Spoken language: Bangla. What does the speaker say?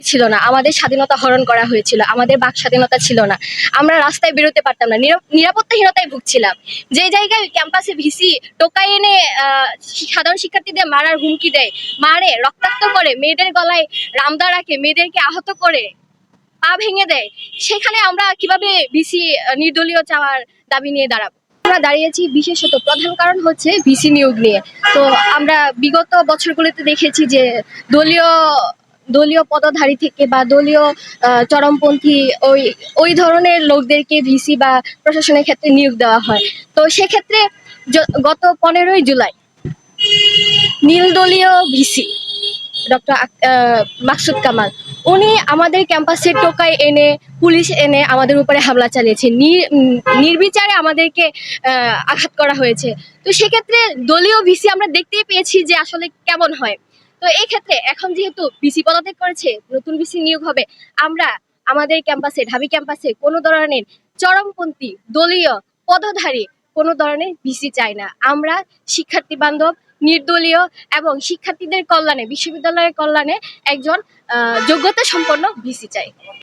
ছিল না, আমাদের স্বাধীনতা হরণ করা হয়েছিল, আমাদের বাক স্বাধীনতা ছিল না, আমরা রাস্তায় বেরোতে পারতাম না, নিরাপত্তাহীনতায় ভুগছিলাম। যে জায়গায় ক্যাম্পাসে ভিসি টোকাই এনে সাধারণ শিক্ষার্থীদের মারার হুমকি দেয়, মারে, রক্তাক্ত করে, মেয়েদের গলায় রামদা রাখে, মেয়েদেরকে আহত করে, পা ভেঙে দেয়, সেখানে আমরা কিভাবে ভিসি নির্দলীয় চাওয়ার দাবি নিয়ে দাঁড়াবো? আমরা দাঁড়িয়েছি বিশেষত প্রধান কারণ হচ্ছে ভিসি নিয়োগ নিয়ে। তো আমরা বিগত বছরগুলোতে দেখেছি যে দলীয় দলীয় পদধারী থেকে বা দলীয় চরমপন্থী ওই ওই ধরনের লোকদেরকে ভিসি বা প্রশাসনের ক্ষেত্রে নিয়োগ দেওয়া হয়। তো সেক্ষেত্রে গত 15ই জুলাই নীলদলীয় ভিসি ডক্টর মাকসুদ কামাল, উনি আমাদের ক্যাম্পাসে টোকাই এনে, পুলিশ এনে আমাদের উপরে হামলা চালিয়েছে, নির্বিচারে আমাদেরকে আঘাত করা হয়েছে। তো সেক্ষেত্রে দলীয় ভিসি আমরা দেখতেই পেয়েছি যে আসলে কেমন হয়। তো এই ক্ষেত্রে এখন যেহেতু ভিসি পদত্যাগ করেছে, নতুন ভিসি নিয়োগ হবে, আমরা আমাদের ক্যাম্পাসে, ঢাবি ক্যাম্পাসে কোনো ধরনের চরমপন্থী দলীয় পদধারী কোনো ধরনের ভিসি চাই না। আমরা শিক্ষার্থী বান্ধব, নির্দলীয় এবং শিক্ষার্থীদের কল্যাণে, বিশ্ববিদ্যালয়ের কল্যাণে একজন যোগ্যতা সম্পন্ন ভিসি চাই।